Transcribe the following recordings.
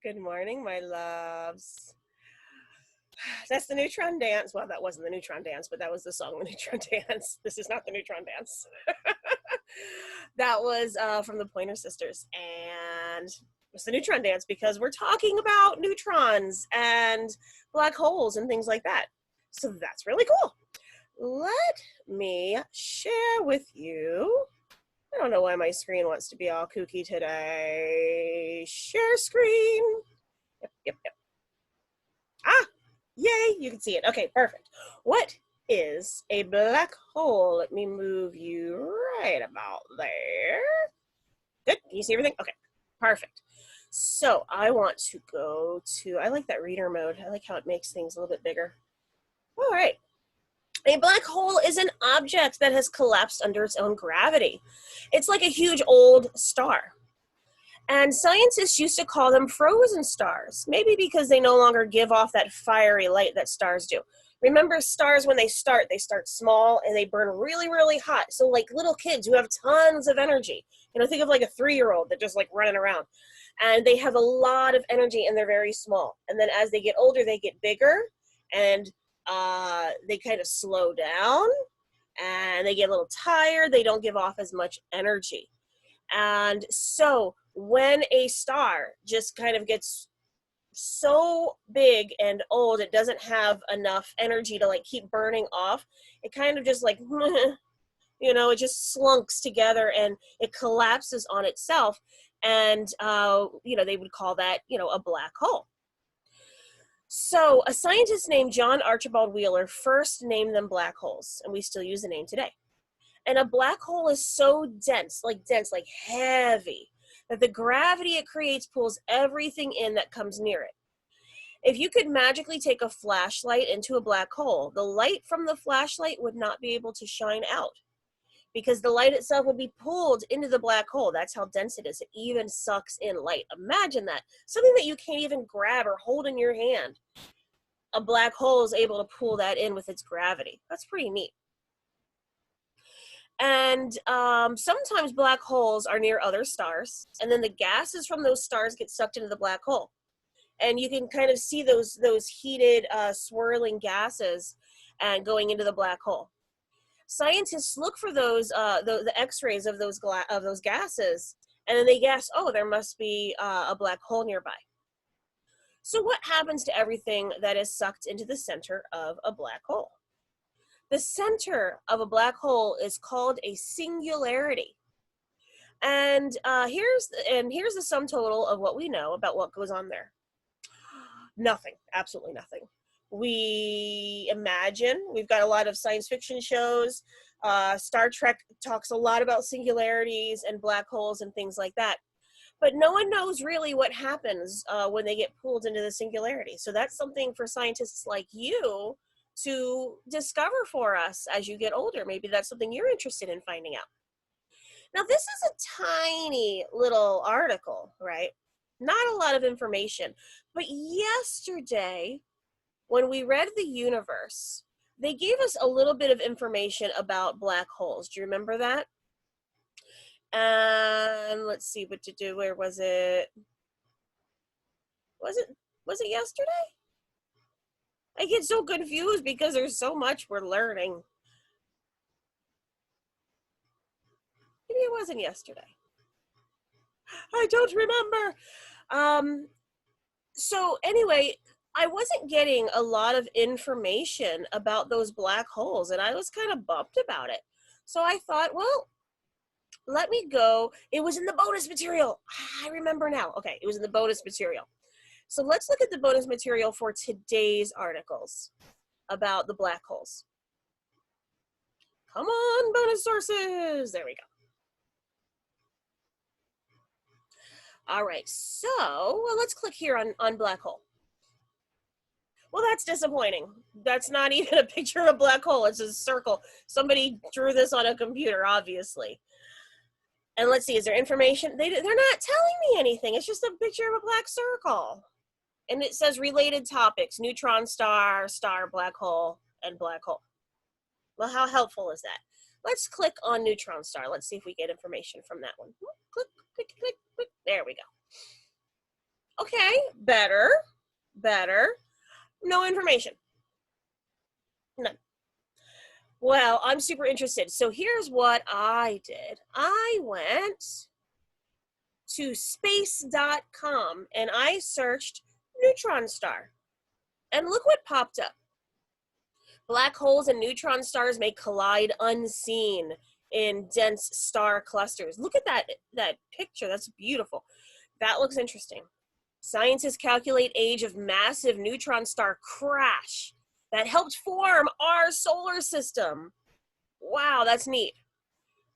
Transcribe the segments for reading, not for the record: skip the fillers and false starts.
Good morning, my loves. That's the Neutron dance. Well, that wasn't the Neutron dance, but that was the song, the Neutron dance. This is not the Neutron dance. That was from the Pointer Sisters. And it's the Neutron dance because we're talking about neutrons and black holes and things like that. So that's really cool. Let me share with you. I don't know why my screen wants to be all kooky today. Share screen. Yep. Ah, yay, you can see it. Okay, perfect. What is a black hole? Let me move you right about there. Good, can you see everything? Okay, perfect. So I want to go to, I like that reader mode. I like how it makes things a little bit bigger. All right. A black hole is an object that has collapsed under its own gravity. It's like a huge old star. And scientists used to call them frozen stars, maybe because they no longer give off that fiery light that stars do. Remember, stars, when they start small and they burn really, really hot. So like little kids who have tons of energy. Think of like a 3-year-old that just like running around. And they have a lot of energy and they're very small. And then as they get older, they get bigger and they kind of slow down and they get a little tired. They don't give off as much energy. And so when a star just kind of gets so big and old, it doesn't have enough energy to like keep burning off. It kind of just like, it just slunks together and it collapses on itself. And, they would call that, a black hole. So a scientist named John Archibald Wheeler first named them black holes, and we still use the name today. And a black hole is so dense, like heavy, that the gravity it creates pulls everything in that comes near it. If you could magically take a flashlight into a black hole, the light from the flashlight would not be able to shine out because the light itself would be pulled into the black hole. That's how dense it is. It even sucks in light. Imagine that. Something that you can't even grab or hold in your hand. A black hole is able to pull that in with its gravity. That's pretty neat. And sometimes black holes are near other stars, and then the gases from those stars get sucked into the black hole. And you can kind of see those heated, swirling gases and going into the black hole. Scientists look for those the X-rays of those gases, and then they guess, oh, there must be a black hole nearby. So what happens to everything that is sucked into the center of a black hole? The center of a black hole is called a singularity. And here's the sum total of what we know about what goes on there. Nothing, absolutely nothing. We imagine, we've got a lot of science fiction shows. Star Trek talks a lot about singularities and black holes and things like that. But no one knows really what happens when they get pulled into the singularity. So that's something for scientists like you to discover for us as you get older. Maybe that's something you're interested in finding out. Now, this is a tiny little article, right? Not a lot of information. But yesterday, when we read the universe, they gave us a little bit of information about black holes. Do you remember that? And let's see what to do. Where was it? Was it yesterday? I get so confused because there's so much we're learning. Maybe it wasn't yesterday. I don't remember. So anyway, I wasn't getting a lot of information about those black holes, and I was kind of bummed about it. So I thought, well, let me go. It was in the bonus material. I remember now. Okay, it was in the bonus material. So let's look at the bonus material for today's articles about the black holes. Come on, bonus sources. There we go. All right, so let's click here on black hole. Well, that's disappointing. That's not even a picture of a black hole. It's a circle. Somebody drew this on a computer, obviously. And let's see, is there information? They're not telling me anything. It's just a picture of a black circle. And it says related topics, neutron star, star, black hole, and black hole. Well, how helpful is that? Let's click on neutron star. Let's see if we get information from that one. Click, click, click, click. There we go. Okay, better. No information. None. Well, I'm super interested. So here's what I did. I went to space.com and I searched neutron star. And look what popped up. Black holes and neutron stars may collide unseen in dense star clusters. Look at that picture. That's beautiful. That looks interesting. Scientists calculate age of massive neutron star crash that helped form our solar system. Wow, that's neat.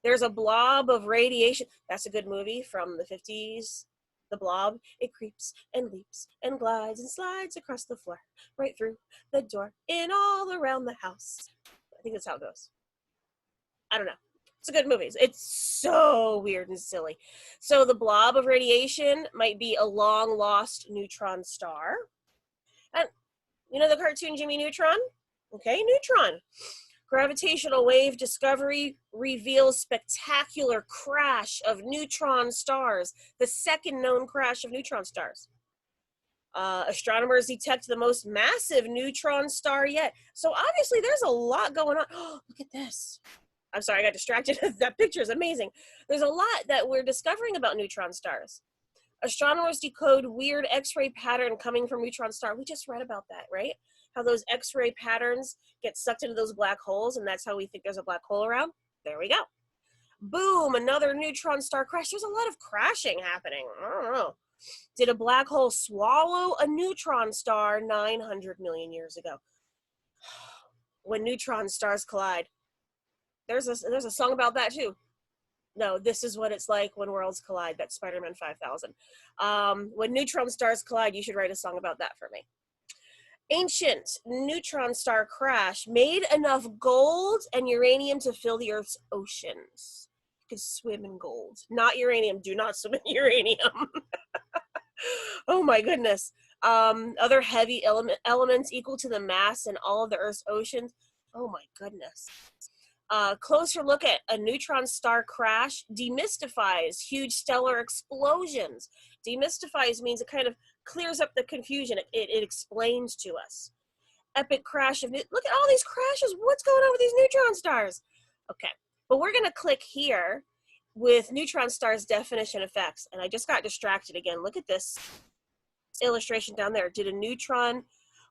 There's a blob of radiation. That's a good movie from the 50s. The blob, it creeps and leaps and glides and slides across the floor, right through the door, and all around the house. I think that's how it goes. I don't know. It's a good movie. It's so weird and silly. So the blob of radiation might be a long lost neutron star. And you know the cartoon Jimmy Neutron? Okay, Neutron. Gravitational wave discovery reveals spectacular crash of neutron stars, the second known crash of neutron stars. Astronomers detect the most massive neutron star yet. So obviously there's a lot going on. Oh, look at this. I'm sorry, I got distracted. That picture is amazing. There's a lot that we're discovering about neutron stars. Astronomers decode weird X-ray pattern coming from neutron star. We just read about that, right? How those X-ray patterns get sucked into those black holes, and that's how we think there's a black hole around. There we go. Boom, another neutron star crash. There's a lot of crashing happening. I don't know. Did a black hole swallow a neutron star 900 million years ago? When neutron stars collide. There's a song about that too. No, this is what it's like when worlds collide. That's Spider-Man 5000. When neutron stars collide, you should write a song about that for me. Ancient neutron star crash made enough gold and uranium to fill the Earth's oceans. You could swim in gold. Not uranium. Do not swim in uranium. Oh my goodness. Other heavy elements equal to the mass in all of the Earth's oceans. Oh my goodness. Closer look at a neutron star crash demystifies huge stellar explosions. Demystifies means it kind of clears up the confusion. It explains to us. Epic crash of, look at all these crashes. What's going on with these neutron stars? Okay, but we're going to click here with neutron stars definition effects. And I just got distracted again. Look at this illustration down there. Did a neutron,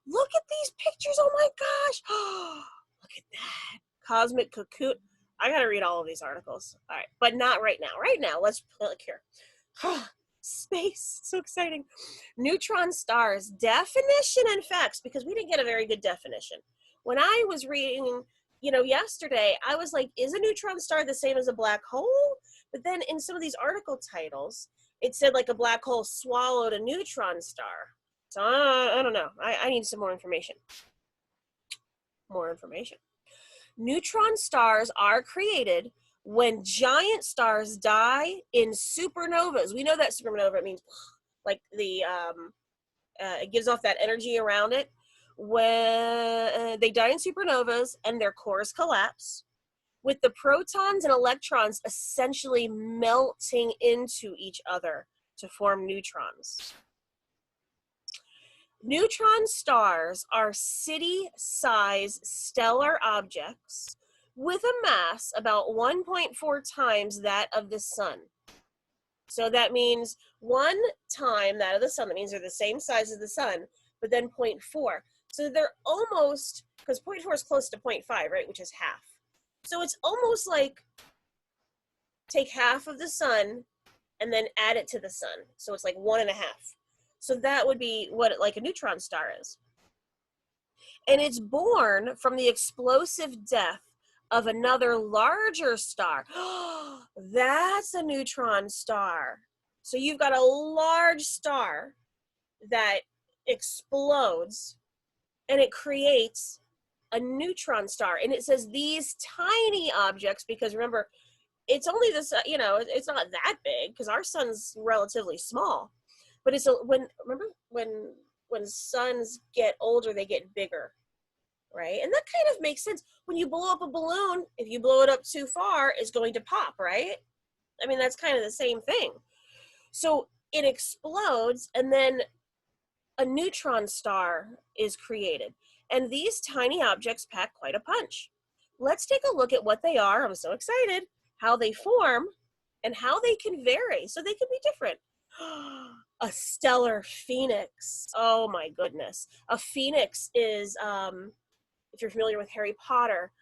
look at these pictures. Oh my gosh. Look at that. Cosmic cocoon. I got to read all of these articles. All right, but not right now. Right now, let's click here. Space, so exciting. Neutron stars, definition and facts, because we didn't get a very good definition. When I was reading, yesterday, I was like, is a neutron star the same as a black hole? But then in some of these article titles, it said like a black hole swallowed a neutron star. So I don't know. I need some more information. Neutron stars are created when giant stars die in supernovas. We know that supernova means like it gives off that energy around it. When they die in supernovas and their cores collapse, with the protons and electrons essentially melting into each other to form neutrons. Neutron stars are city-size stellar objects with a mass about 1.4 times that of the sun. So that means 1 time that of the sun. That means they're the same size as the sun, but then 0.4. So they're almost, because 0.4 is close to 0.5, right, which is half. So it's almost like take half of the sun and then add it to the sun. So it's like 1.5. So that would be what like a neutron star is. And it's born from the explosive death of another larger star. That's a neutron star. So you've got a large star that explodes and it creates a neutron star. And it says these tiny objects, because remember, it's only this, it's not that big because our sun's relatively small, but remember when suns get older, they get bigger, right? And that kind of makes sense. When you blow up a balloon, if you blow it up too far, it's going to pop, right? I mean, that's kind of the same thing. So it explodes, and then a neutron star is created. And these tiny objects pack quite a punch. Let's take a look at what they are. I'm so excited. How they form and how they can vary. So they can be different. A stellar phoenix. Oh my goodness. A phoenix is, if you're familiar with Harry Potter,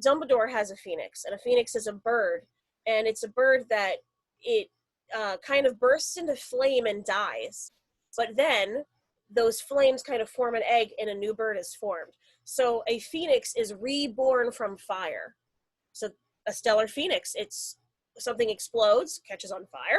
Dumbledore has a phoenix, and a phoenix is a bird. And it's a bird that it kind of bursts into flame and dies. But then those flames kind of form an egg and a new bird is formed. So a phoenix is reborn from fire. So a stellar phoenix, it's something explodes, catches on fire,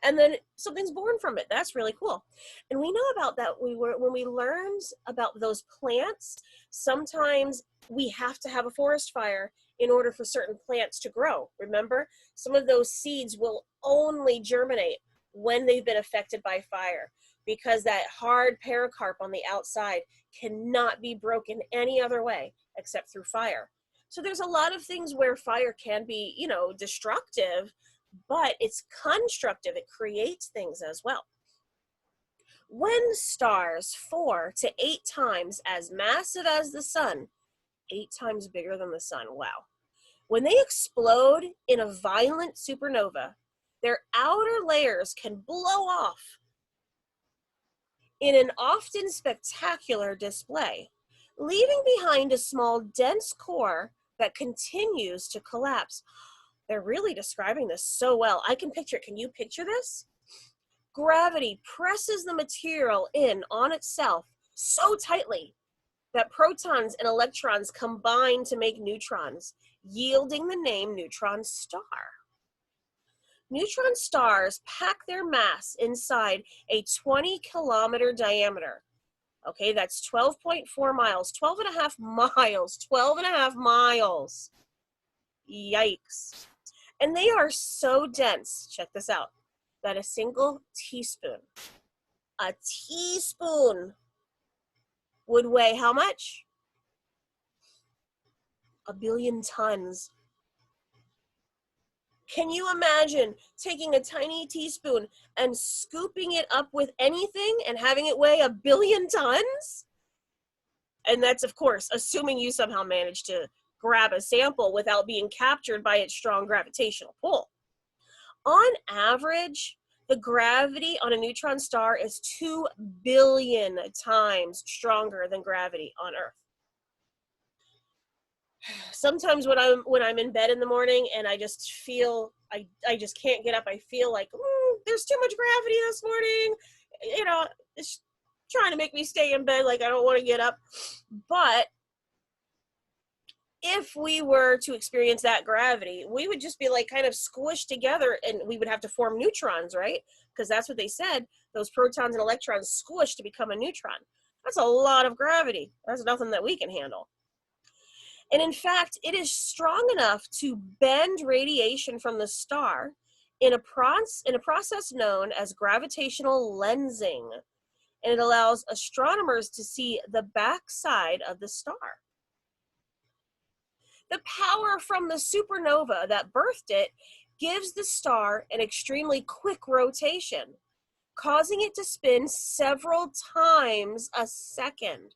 and then something's born from it. That's really cool. And we know about that when we learned about those plants. Sometimes we have to have a forest fire in order for certain plants to grow. Remember, some of those seeds will only germinate when they've been affected by fire, because that hard pericarp on the outside cannot be broken any other way except through fire. So there's a lot of things where fire can be, destructive, but it's constructive. It creates things as well. When stars 4 to 8 times as massive as the sun, 8 times bigger than the sun, wow. When they explode in a violent supernova, their outer layers can blow off in an often spectacular display, leaving behind a small, dense core that continues to collapse. They're really describing this so well. I can picture it. Can you picture this? Gravity presses the material in on itself so tightly that protons and electrons combine to make neutrons, yielding the name neutron star. Neutron stars pack their mass inside a 20-kilometer diameter. Okay, that's 12.4 miles, 12 and a half miles, 12 and a half miles. Yikes. And they are so dense, check this out, that a single teaspoon would weigh how much? 1 billion tons. Can you imagine taking a tiny teaspoon and scooping it up with anything and having it weigh 1 billion tons? And that's, of course, assuming you somehow managed to grab a sample without being captured by its strong gravitational pull. On average, the gravity on a neutron star is 2 billion times stronger than gravity on Earth. Sometimes when I'm in bed in the morning and I just feel I just can't get up, I feel like there's too much gravity this morning. It's trying to make me stay in bed, like I don't want to get up. But if we were to experience that gravity, we would just be like kind of squished together, and we would have to form neutrons, right? Because that's what they said. Those protons and electrons squish to become a neutron. That's a lot of gravity. That's nothing that we can handle. And in fact, it is strong enough to bend radiation from the star in a process known as gravitational lensing. And it allows astronomers to see the backside of the star. The power from the supernova that birthed it gives the star an extremely quick rotation, causing it to spin several times a second.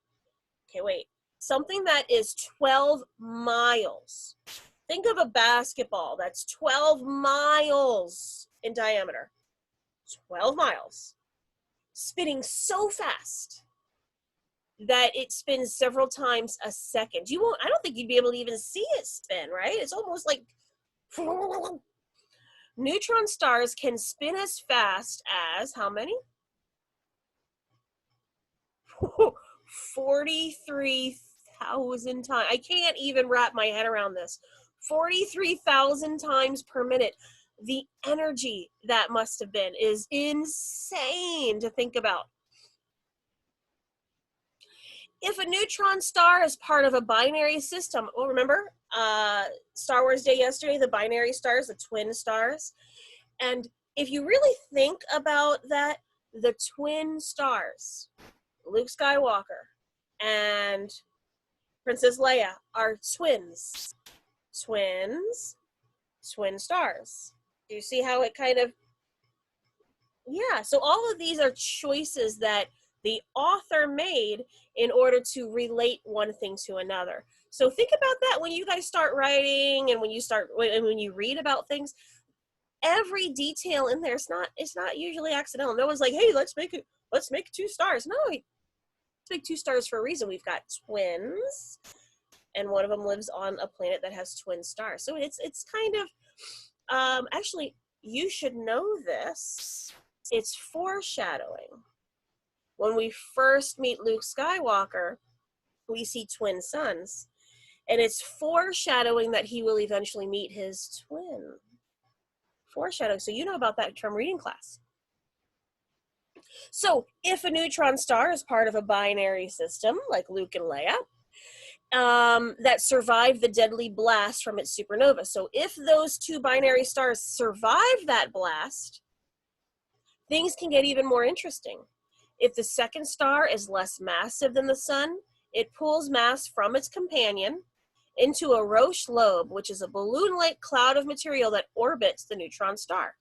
Okay, wait. Something that is 12 miles. Think of a basketball that's 12 miles in diameter. 12 miles. Spinning so fast that it spins several times a second. I don't think you'd be able to even see it spin, right? It's almost like neutron stars can spin as fast as how many? 43,000 times. I can't even wrap my head around this. 43,000 times per minute. The energy that must have been is insane to think about. If a neutron star is part of a binary system, remember, Star Wars Day yesterday, the binary stars, the twin stars. And if you really think about that, the twin stars, Luke Skywalker and Princess Leia, are twins. Twins, twin stars. Do you see how it kind of, yeah, so all of these are choices that the author made in order to relate one thing to another. So think about that when you guys start writing and when you read about things. Every detail in there, it's not usually accidental. No one's like, hey, let's make 2 stars. No, let's make 2 stars for a reason. We've got twins, and one of them lives on a planet that has twin stars. So it's kind of, actually, you should know this. It's foreshadowing. When we first meet Luke Skywalker, we see twin suns, and it's foreshadowing that he will eventually meet his twin. Foreshadowing. So you know about that from reading class. So if a neutron star is part of a binary system, like Luke and Leia, that survived the deadly blast from its supernova. So if those 2 binary stars survive that blast, things can get even more interesting. If the second star is less massive than the sun, it pulls mass from its companion into a Roche lobe, which is a balloon-like cloud of material that orbits the neutron star.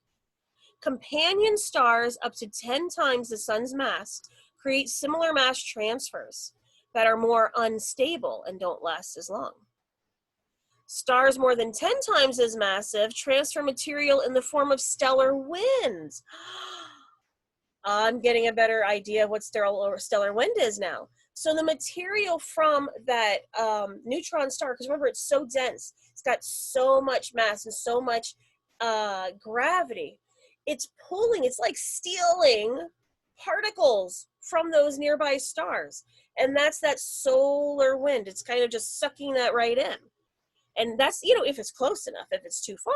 Companion stars up to 10 times the sun's mass create similar mass transfers that are more unstable and don't last as long. Stars more than 10 times as massive transfer material in the form of stellar winds. I'm getting a better idea of what stellar wind is now. So the material from that neutron star, because remember, it's so dense, it's got so much mass and so much gravity, it's like stealing particles from those nearby stars. And that's that solar wind. It's kind of just sucking that right in. And that's, if it's close enough. If it's too far,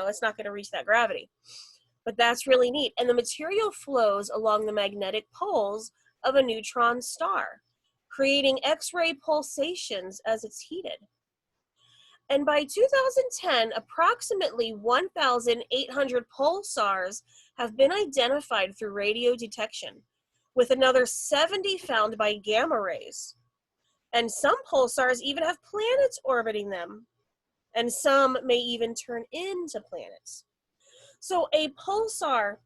it's not going to reach that gravity. But that's really neat. And the material flows along the magnetic poles of a neutron star, creating X-ray pulsations as it's heated. And by 2010, approximately 1,800 pulsars have been identified through radio detection, with another 70 found by gamma rays. And some pulsars even have planets orbiting them, and some may even turn into planets. So a pulsar,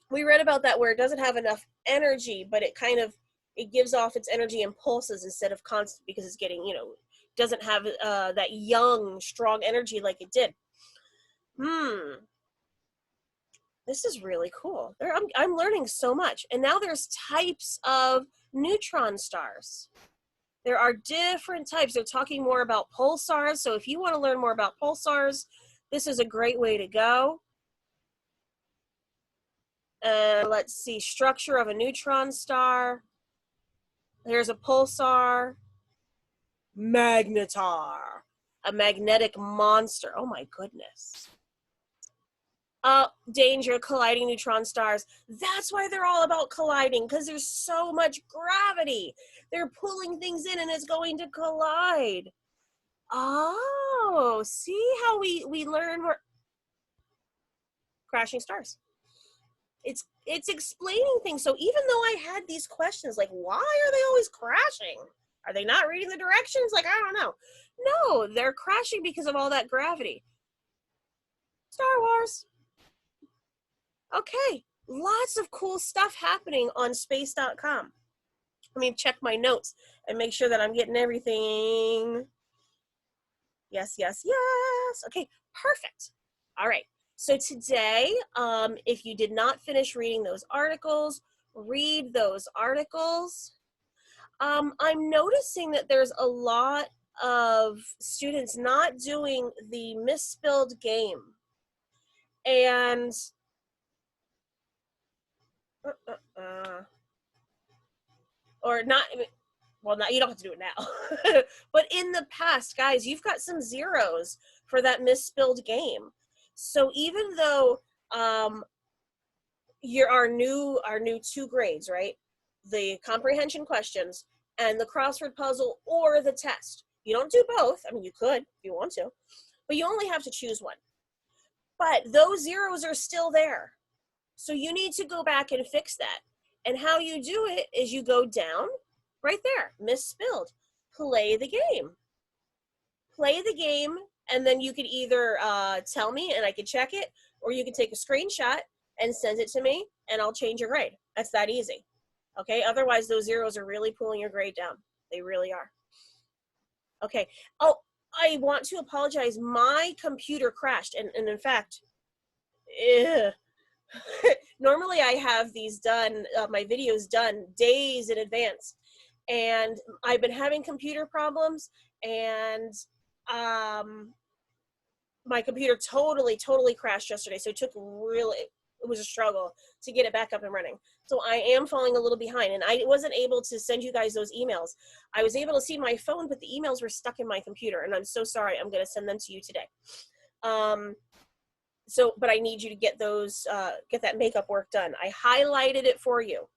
we read about that where it doesn't have enough energy, but it gives off its energy in pulses instead of constant, because it's getting, doesn't have that young, strong energy like it did. This is really cool. I'm learning so much. And now there's types of neutron stars. There are different types. They're talking more about pulsars. So if you want to learn more about pulsars, this is a great way to go. Let's see, structure of a neutron star. There's a pulsar. Magnetar, a magnetic monster. Oh my goodness. Danger, colliding neutron stars. That's why they're all about colliding, because there's so much gravity. They're pulling things in and it's going to collide. Oh, see how we learn more. Crashing stars. It's explaining things. So even though I had these questions, like, why are they always crashing? Are they not reading the directions? Like, I don't know. No, they're crashing because of all that gravity. Star Wars. Okay, lots of cool stuff happening on space.com. Let me check my notes and make sure that I'm getting everything. Yes, yes, yes. Okay, perfect. All right. So today, if you did not finish reading those articles, read those articles. I'm noticing that there's a lot of students not doing the misspelled game. And or not, well, not, you don't have to do it now. But in the past, guys, you've got some zeros for that misspelled game. So even though our new 2 grades, right? The comprehension questions and the crossword puzzle or the test. You don't do both. I mean, you could if you want to, but you only have to choose one. But those zeros are still there. So you need to go back and fix that. And how you do it is you go down right there, misspelled, play the game. Play the game, and then you could either tell me and I could check it, or you can take a screenshot and send it to me and I'll change your grade. That's that easy. Okay, otherwise those zeros are really pulling your grade down. They really are. Okay. Oh, I want to apologize. My computer crashed, and in fact, normally I have these done, my videos done days in advance, and I've been having computer problems, and my computer totally crashed yesterday. So it took it was a struggle to get it back up and running. So I am falling a little behind, and I wasn't able to send you guys those emails. I was able to see my phone, but the emails were stuck in my computer, and I'm so sorry. I'm going to send them to you today. But I need you to get those, get that makeup work done. I highlighted it for you.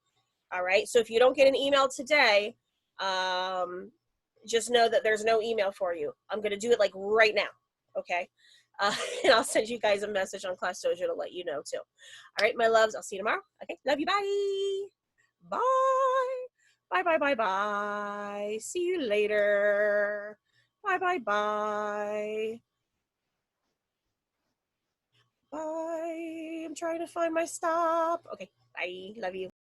All right. So if you don't get an email today, just know that there's no email for you. I'm going to do it like right now. Okay. And I'll send you guys a message on Class Dojo to let you know too. All right, my loves. I'll see you tomorrow. Okay. Love you. Bye. Bye. Bye, bye, bye, bye. See you later. Bye, bye, bye. Bye. I'm trying to find my stop. Okay. Bye. Love you.